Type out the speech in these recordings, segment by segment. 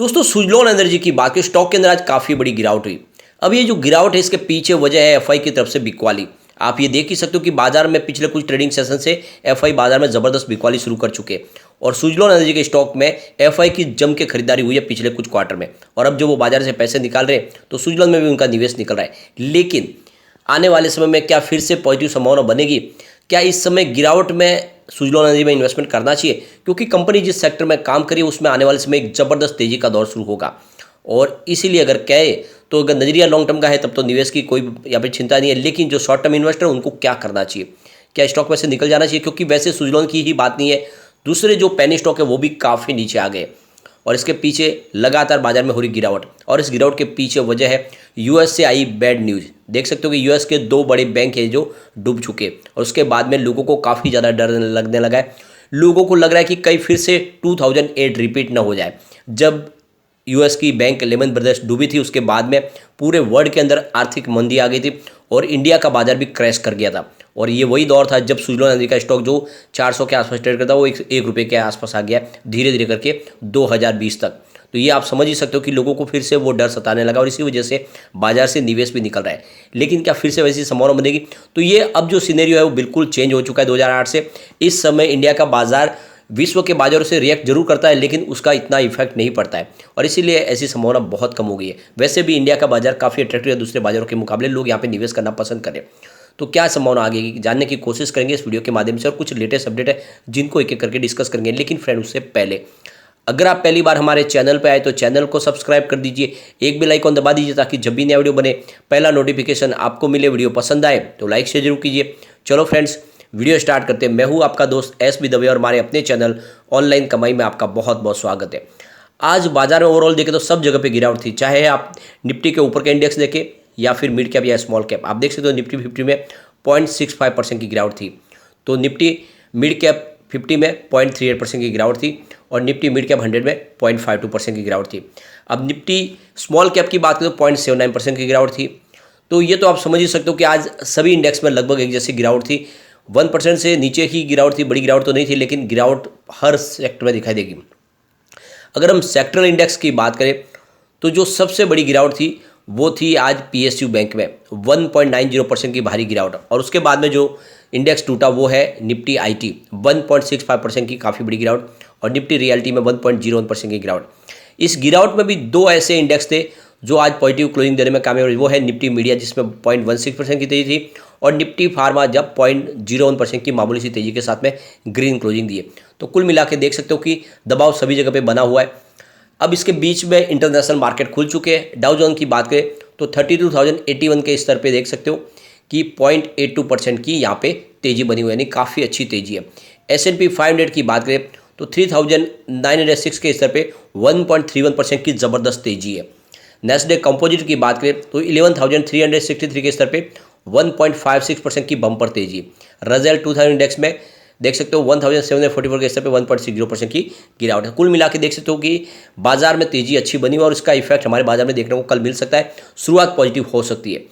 दोस्तों सुजलॉन एनर्जी की बात करें, स्टॉक के अंदर आज काफ़ी बड़ी गिरावट हुई। अब ये जो गिरावट है इसके पीछे वजह है एफआई की तरफ से बिकवाली। आप ये देख ही सकते हो कि बाजार में पिछले कुछ ट्रेडिंग सेशन से एफआई बाजार में ज़बरदस्त बिकवाली शुरू कर चुके हैं और सुजलॉन एनर्जी के स्टॉक में एफआई की जम के खरीदारी हुई है पिछले कुछ क्वार्टर में। और अब जो वो बाजार से पैसे निकाल रहे हैं तो सुजलॉन में भी उनका निवेश निकल रहा है। लेकिन आने वाले समय में क्या फिर से पॉजिटिव संभावना बनेगी? क्या इस समय गिरावट में सुजलॉन एनर्जी में इन्वेस्टमेंट करना चाहिए? क्योंकि कंपनी जिस सेक्टर में काम करी उसमें आने वाले समय एक ज़बरदस्त तेजी का दौर शुरू होगा। और इसीलिए अगर कहे तो अगर नजरिया लॉन्ग टर्म का है तब तो निवेश की कोई यहाँ पे चिंता नहीं है। लेकिन जो शॉर्ट टर्म इन्वेस्टर है उनको क्या करना चाहिए? क्या स्टॉक में से निकल जाना चाहिए? क्योंकि वैसे सुजलॉन की ही बात नहीं है, दूसरे जो पेनी स्टॉक है वो भी काफ़ी नीचे आ गए और इसके पीछे लगातार बाजार में हो रही गिरावट। और इस गिरावट के पीछे वजह है यूएस से आई बैड न्यूज़। देख सकते हो कि यूएस के दो बड़े बैंक हैं जो डूब चुके और उसके बाद में लोगों को काफ़ी ज़्यादा डर लगने लगा है। लोगों को लग रहा है कि कहीं फिर से 2008 रिपीट ना हो जाए, जब यूएस की बैंक लेमन ब्रदर्स डूबी थी। उसके बाद में पूरे वर्ल्ड के अंदर आर्थिक मंदी आ गई थी और इंडिया का बाजार भी क्रैश कर गया था। और ये वही दौर था जब सुजलॉन एनर्जी का स्टॉक जो 400 के आसपास ट्रेड करता वो एक रुपये के आसपास आ गया धीरे धीरे करके 2020 तक। तो ये आप समझ ही सकते हो कि लोगों को फिर से वो डर सताने लगा और इसी वजह से बाजार से निवेश भी निकल रहा है। लेकिन क्या फिर से वैसी संभावना बनेगी? तो ये अब जो सिनेरियो है वो बिल्कुल चेंज हो चुका है 2008 से। इस समय इंडिया का बाजार विश्व के बाजारों से रिएक्ट जरूर करता है लेकिन उसका इतना इफेक्ट नहीं पड़ता है और इसीलिए ऐसी संभावना बहुत कम हो गई है। वैसे भी इंडिया का बाजार काफ़ी अट्रैक्टिव है दूसरे बाजारों के मुकाबले, लोग यहाँ पे निवेश करना पसंद करें। तो क्या संभावना आगे की जानने की कोशिश करेंगे इस वीडियो के माध्यम से और कुछ लेटेस्ट अपडेट है जिनको एक एक करके डिस्कस करेंगे। लेकिन फ्रेंड उससे पहले अगर आप पहली बार हमारे चैनल पर आए तो चैनल को सब्सक्राइब कर दीजिए, एक बेल आइकन दबा दीजिए ताकि जब भी नया वीडियो बने पहला नोटिफिकेशन आपको मिले। वीडियो पसंद आए तो लाइक शेयर जरूर कीजिए। चलो फ्रेंड्स वीडियो स्टार्ट करते हैं। मैं हूं आपका दोस्त एस बी दवे और हमारे अपने चैनल ऑनलाइन कमाई में आपका बहुत बहुत स्वागत है। आज बाजार में ओवरऑल देखें तो सब जगह पे गिरावट थी, चाहे आप निफ्टी के ऊपर का इंडेक्स देखें या फिर मिड कैप या स्मॉल कैप। आप देख सकते हो निफ्टी 50 में 0.65% की गिरावट थी, तो निफ्टी मिड कैप 50 में 0.38% की गिरावट थी और निफ्टी मिड कैप 100 में 0.52% की गिरावट थी। अब निफ्टी स्मॉल कैप की बात करें तो 0.79% की गिरावट थी। तो ये तो आप समझ ही सकते हो कि आज सभी इंडेक्स में लगभग एक जैसी गिरावट थी। 1% से नीचे ही गिरावट थी, बड़ी गिरावट तो नहीं थी लेकिन गिरावट हर सेक्टर में दिखाई देगी। अगर हम सेक्टरल इंडेक्स की बात करें तो जो सबसे बड़ी गिरावट थी वो थी आज पीएसयू बैंक में 1.90% की भारी गिरावट। और उसके बाद में जो इंडेक्स टूटा वो है निफ्टी आईटी 1.65% की काफ़ी बड़ी गिरावट और निफ्टी रियल्टी में 1.01% की गिरावट। इस गिरावट में भी दो ऐसे इंडेक्स थे जो आज पॉजिटिव क्लोजिंग देने में कामयाब रही, वो है निफ्टी मीडिया जिसमें 0.16% की तेजी थी और निफ्टी फार्मा जब 0.01% की मामूली सी तेजी के साथ में ग्रीन क्लोजिंग दी है। तो कुल मिला के देख सकते हो कि दबाव सभी जगह पे बना हुआ है। अब इसके बीच में इंटरनेशनल मार्केट खुल चुके हैं। डाउ जोन की बात करें तो 32,081 के स्तर पे देख सकते हो कि 0.82% की यहाँ पे तेजी बनी हुई है, यानी काफ़ी अच्छी तेजी है। S&P 500 की बात करें तो 3,906 के स्तर पे 1.31% की ज़बरदस्त तेजी है। नेस्डेक कंपोजिट की बात करें तो 11,363 के स्तर पे 1.56% की बम्पर तेजी। रजल 2000 इंडेक्स में देख सकते हो 1744 के स्तर पे 1.60% की गिरावट है। कुल मिला के देख सकते हो कि बाजार में तेजी अच्छी बनी हुई और इसका इफेक्ट हमारे बाजार में देखने को कल मिल सकता है। शुरुआत पॉजिटिव हो सकती है।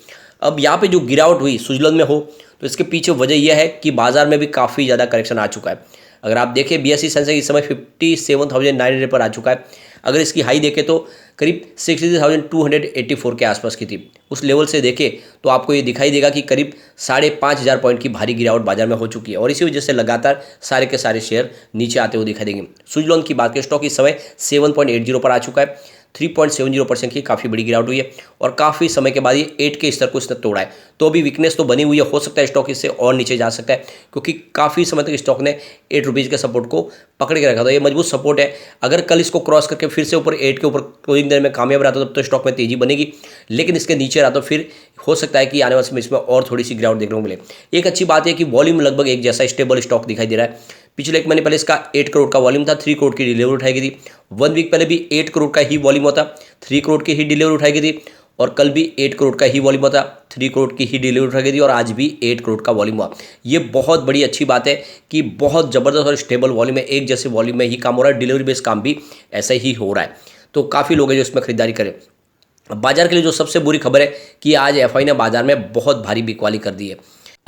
अब यहाँ पे जो गिरावट हुई सुजलॉन में हो तो इसके पीछे वजह यह है कि बाजार में भी काफ़ी ज़्यादा करेक्शन आ चुका है। अगर आप देखें BSE सेंसेक्स इस समय 57,900 पर आ चुका है। अगर इसकी हाई देखें तो करीब 63,284 के आसपास की थी। उस लेवल से देखें तो आपको ये दिखाई देगा कि करीब 5,500 पॉइंट की भारी गिरावट बाजार में हो चुकी है और इसी वजह से लगातार सारे के सारे शेयर नीचे आते हुए दिखाई देंगे। सुजलॉन की बात करें स्टॉक इस समय 7.80 पर आ चुका है, 3.70% की काफ़ी बड़ी गिरावट हुई है और काफ़ी समय के बाद ये 8 के स्तर को इसने तोड़ा है। तो अभी वीकनेस तो बनी हुई है, हो सकता है स्टॉक इससे और नीचे जा सकता है क्योंकि काफ़ी समय तक स्टॉक ने 8 रुपीज़ के सपोर्ट को पकड़ के रखा था। ये मजबूत सपोर्ट है। अगर कल इसको क्रॉस करके फिर से ऊपर 8 के ऊपर क्लोजिंग देने में कामयाब रहा तब तो स्टॉक में तेजी बनेगी, लेकिन इसके नीचे रहा तो फिर हो सकता है कि आने वाले समय इसमें और थोड़ी सी गिरावट देखने को मिले। एक अच्छी बात है कि वॉल्यूम लगभग एक जैसा स्टेबल स्टॉक दिखाई दे रहा है। पिछले एक महीने पहले इसका 8 करोड़ का वॉल्यूम था, 3 करोड़ की डिलीवरी उठाई गई थी। 1 वीक पहले भी 8 करोड़ का ही वॉल्यूम होता, 3 करोड़ की ही डिलीवरी उठाई गई थी और कल भी 8 करोड़ का ही वॉल्यूम होता, 3 करोड़ की ही डिलीवरी उठाई गई थी और आज भी 8 करोड़ का वॉल्यूम हुआ। ये बहुत बड़ी अच्छी बात है कि बहुत ज़बरदस्त और स्टेबल वॉल्यूम है, एक जैसे वॉल्यूम में ही काम हो रहा है, डिलीवरी बेस्ड काम भी ऐसा ही हो रहा है। तो काफ़ी लोग हैं जो इसमें खरीदारी करें। बाजार के लिए जो सबसे बुरी खबर है कि आज एफआई ने बाजार में बहुत भारी बिकवाली कर दी है।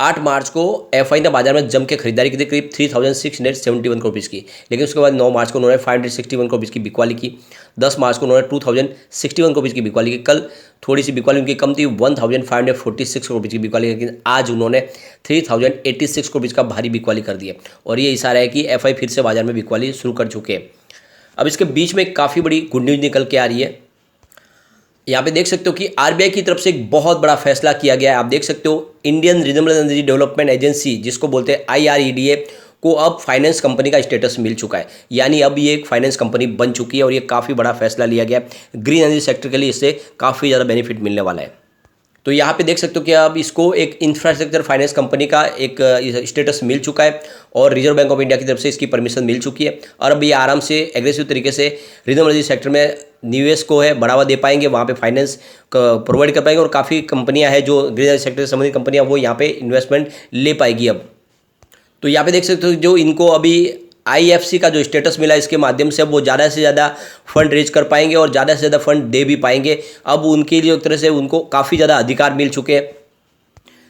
8 मार्च को एफआई ने बाजार में जम के खरीदारी की थी करीब 3671 करोड़ रुपीज़ की, लेकिन उसके बाद 9 मार्च को उन्होंने 561 करोड़ रुपीज़ की बिकवाली की। 10 मार्च को उन्होंने 2061 करोड़ रुपीज़ की बिकवाली की। कल थोड़ी सी बिकवाली उनकी कम थी, 1546 करोड़ रुपीज़ की बिकवाली, लेकिन आज उन्होंने 3086 करोड़ रुपीज़ का भारी बिकवाली कर दिया और ये इशारा है कि एफआई फिर से बाजार में बिकवाली शुरू कर चुके हैं। अब इसके बीच में काफ़ी बड़ी गुड न्यूज़ निकल के आ रही है। यहाँ पे देख सकते हो कि आरबीआई की तरफ से एक बहुत बड़ा फैसला किया गया है। आप देख सकते हो Indian renewable energy development agency, जिसको बोलते हैं IREDA, को अब फाइनेंस कंपनी का स्टेटस मिल चुका है, यानी अब ये एक फाइनेंस कंपनी बन चुकी है और ये काफ़ी बड़ा फैसला लिया गया है। ग्रीन एनर्जी सेक्टर के लिए इससे काफ़ी ज़्यादा बेनिफिट मिलने वाला है। तो यहाँ पे देख सकते हो कि अब इसको एक इंफ्रास्ट्रक्चर फाइनेंस कंपनी का एक स्टेटस मिल चुका है और रिजर्व बैंक ऑफ इंडिया की तरफ से इसकी परमिशन मिल चुकी है और अब ये आराम से एग्रेसिव तरीके से रिन्यूएबल एनर्जी सेक्टर में निवेश को है बढ़ावा दे पाएंगे, वहाँ पे फाइनेंस प्रोवाइड कर पाएंगे और काफ़ी कंपनियां हैं जो ग्रीन एनर्जी सेक्टर से संबंधित कंपनियां, वो यहाँ पे इन्वेस्टमेंट ले पाएगी अब। तो यहाँ पे देख सकते हो जो इनको अभी IFC का जो स्टेटस मिला, इसके माध्यम से अब वो ज़्यादा से ज़्यादा फंड रेज कर पाएंगे और ज़्यादा से ज़्यादा फंड दे भी पाएंगे। अब उनके लिए एक तरह से उनको काफ़ी ज़्यादा अधिकार मिल चुके हैं।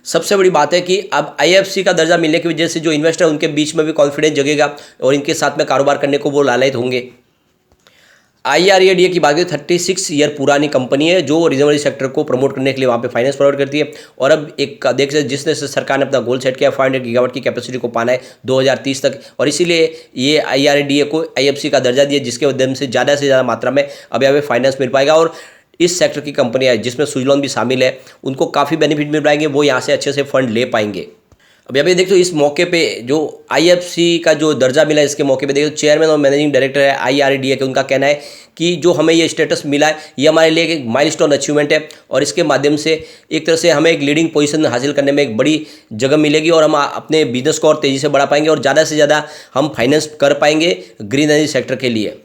सबसे बड़ी बात है कि अब IFC का दर्जा मिलने की वजह से जो इन्वेस्टर उनके बीच में भी कॉन्फिडेंस जगेगा और इनके साथ में कारोबार करने को वो लालयित होंगे। IREDA की बात करें 36 ईयर पुरानी कंपनी है जो रिन्यूएबल सेक्टर को प्रमोट करने के लिए वहाँ पे फाइनेंस प्रोवाइड करती है और अब एक देख सकते जिसने सरकार ने अपना गोल सेट किया 500 गीगावाट की कैपेसिटी को पाना है 2030 तक और इसीलिए ये IREDA को IFC का दर्जा दिया, जिसके माध्यम से ज़्यादा मात्रा में अब यहाँ पे फाइनेंस मिल पाएगा और इस सेक्टर की कंपनियाँ जिसमें सुजलॉन भी शामिल है उनको काफ़ी बेनिफिट मिल पाएंगे, वो यहाँ से अच्छे से फंड ले पाएंगे। अब यहाँ पे देखो इस मौके पे जो IFC का जो दर्जा मिला है, इसके मौके पे देखो चेयरमैन और मैनेजिंग डायरेक्टर है IREDA के, उनका कहना है कि जो हमें ये स्टेटस मिला है ये हमारे लिए एक माइलस्टोन अचीवमेंट है और इसके माध्यम से एक तरह से हमें एक लीडिंग पोजीशन हासिल करने में एक बड़ी जगह मिलेगी और हम अपने बिजनेस को और तेज़ी से बढ़ा पाएंगे और ज़्यादा से ज़्यादा हम फाइनेंस कर पाएंगे ग्रीन एनर्जी सेक्टर के लिए।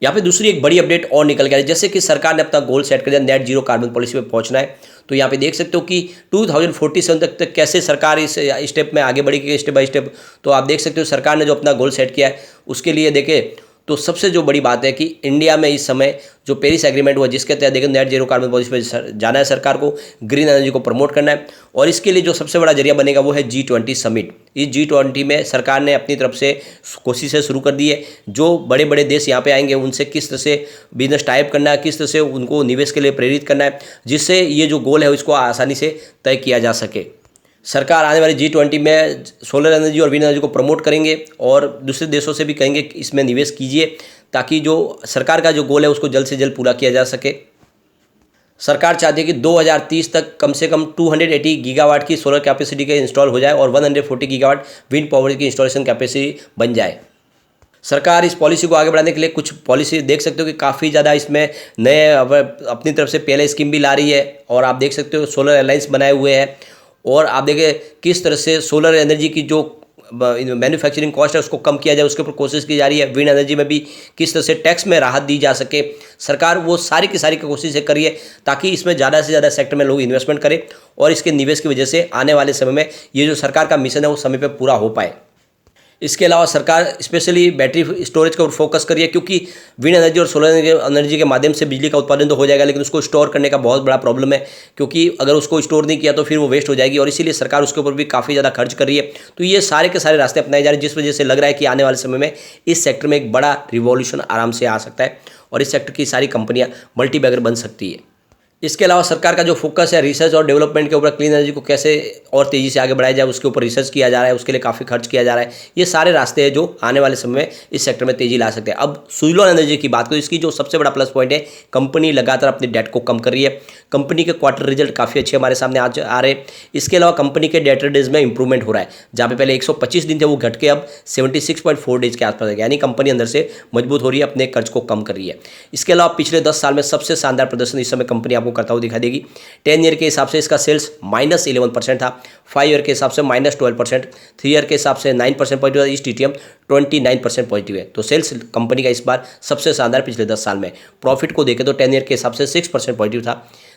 यहाँ पे दूसरी एक बड़ी अपडेट और निकल के आ रही है, जैसे कि सरकार ने अपना गोल सेट कर दिया नेट जीरो कार्बन पॉलिसी पे पहुंचना है। तो यहाँ पे देख सकते हो कि 2047 तक कैसे सरकार इस स्टेप में आगे बढ़ेगी स्टेप बाय स्टेप। तो आप देख सकते हो सरकार ने जो अपना गोल सेट किया है उसके लिए देखें तो सबसे जो बड़ी बात है कि इंडिया में इस समय जो पेरिस एग्रीमेंट हुआ जिसके तहत देखो नेट जीरो कार्बन पॉलिसी पे जाना है सरकार को, ग्रीन एनर्जी को प्रमोट करना है और इसके लिए जो सबसे बड़ा जरिया बनेगा वो है G20 समिट। इस G20 में सरकार ने अपनी तरफ से कोशिशें शुरू कर दी है, जो बड़े बड़े देश यहाँ पे आएंगे उनसे किस तरह से बिजनेस टाइप करना है, किस तरह से उनको निवेश के लिए प्रेरित करना है, जिससे ये जो गोल है उसको आसानी से तय किया जा सके। सरकार आने वाली G20 में सोलर एनर्जी और विंड एनर्जी को प्रमोट करेंगे और दूसरे देशों से भी कहेंगे कि इसमें निवेश कीजिए ताकि जो सरकार का जो गोल है उसको जल्द से जल्द पूरा किया जा सके। सरकार चाहती है कि 2030 तक कम से कम 280 गीगावाट की सोलर कैपेसिटी के इंस्टॉल हो जाए और 140 गीगावाट विंड पावर की इंस्टॉलेशन कैपेसिटी बन जाए। सरकार इस पॉलिसी को आगे बढ़ाने के लिए कुछ पॉलिसी देख सकते हो कि काफ़ी ज़्यादा इसमें नए अपनी तरफ से पहले स्कीम भी ला रही है और आप देख सकते हो सोलर अलायंस बनाए हुए हैं और आप देखें किस तरह से सोलर एनर्जी की जो मैन्युफैक्चरिंग कॉस्ट है उसको कम किया जाए, उसके ऊपर कोशिश की जा रही है। विंड एनर्जी में भी किस तरह से टैक्स में राहत दी जा सके, सरकार वो सारी की सारी कोशिशें कर रही है ताकि इसमें ज़्यादा से ज़्यादा सेक्टर में लोग इन्वेस्टमेंट करें और इसके निवेश की वजह से आने वाले समय में ये जो सरकार का मिशन है वो समय पर पूरा हो पाए। इसके अलावा सरकार स्पेशली बैटरी स्टोरेज के ऊपर फोकस करिए क्योंकि विंड एनर्जी और सोलर एनर्जी के माध्यम से बिजली का उत्पादन तो हो जाएगा लेकिन उसको स्टोर करने का बहुत बड़ा प्रॉब्लम है, क्योंकि अगर उसको स्टोर नहीं किया तो फिर वो वेस्ट हो जाएगी और इसीलिए सरकार उसके ऊपर भी काफ़ी ज़्यादा खर्च कर रही है। तो ये सारे के सारे रास्ते अपनाए जा रहे हैं जिस वजह से लग रहा है कि आने वाले समय में इस सेक्टर में एक बड़ा रिवॉल्यूशन आराम से आ सकता है और इस सेक्टर की सारी कंपनियाँ मल्टीबैगर बन सकती है। इसके अलावा सरकार का जो फोकस है रिसर्च और डेवलपमेंट के ऊपर, क्लीन एनर्जी को कैसे और तेज़ी से आगे बढ़ाया जाए उसके ऊपर रिसर्च किया जा रहा है, उसके लिए काफ़ी खर्च किया जा रहा है। ये सारे रास्ते हैं जो आने वाले समय में इस सेक्टर में तेज़ी ला सकते हैं। अब सुजलॉन एनर्जी की बात करें, इसकी जो सबसे बड़ा प्लस पॉइंट है कंपनी लगातार अपने डेट को कम कर रही है। कंपनी के क्वार्टर रिजल्ट काफ़ी अच्छे हमारे सामने आज आ रहे हैं। इसके अलावा कंपनी के डेटर डेज में इंप्रूवमेंट हो रहा है, जहाँ पे पहले 125 दिन थे वो घट के अब 76.4 डेज के आसपास है, यानी कंपनी अंदर से मजबूत हो रही है, अपने कर्ज को कम कर रही है। इसके अलावा पिछले 10 साल में सबसे शानदार प्रदर्शन इस समय कंपनी आपको करता हुआ दिखाई देगी। 10 ईयर के हिसाब से इसका सेल्स -11% था, 5 ईयर के हिसाब से -12%, 3 ईयर के हिसाब से 9% पॉजिटिव, इस TTM 29% पॉजिटिव है। तो सेल्स कंपनी का इस बार सबसे शानदार पिछले 10 साल में। प्रॉफिट को देखें तो 10 ईयर के हिसाब से 6% पॉजिटिव था,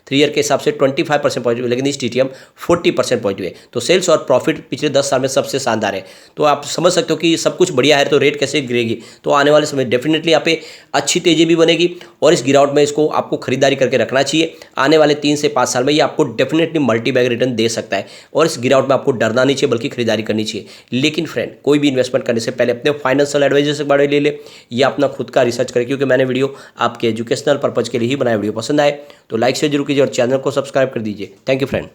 3 ईयर के हिसाब से 25% पॉजिटिव, लेकिन इस TTM 40% पॉजिटिव है। तो सेल्स और प्रॉफिट पिछले 10 साल में सबसे शानदार है। तो आप समझ सकते हो कि सब कुछ बढ़िया है तो रेट कैसे गिरेगी। तो आने वाले समय डेफिनेटली यहाँ पे अच्छी तेजी भी बनेगी और इस गिरावट में इसको आपको खरीदारी करके रखना चाहिए आने वाले 3 से 5 साल में ये आपको डेफिनेटली मल्टी बैग रिटर्न दे सकता है। और इस गिरावट में आपको डरना नहीं चाहिए, बल्कि खरीदारी करनी चाहिए। लेकिन फ्रेंड, कोई भी इन्वेस्टमेंट करने से पहले अपने फाइनेंशियल एडवाइजर से बारे ले ले या अपना खुद का रिसर्च करें, क्योंकि मैंने वीडियो आपके एजुकेशनल पर्पज के लिए ही बनाया। वीडियो पसंद आए तो लाइक शेयर जरूर कीजिए और चैनल को सब्सक्राइब कर दीजिए। Thank you friend.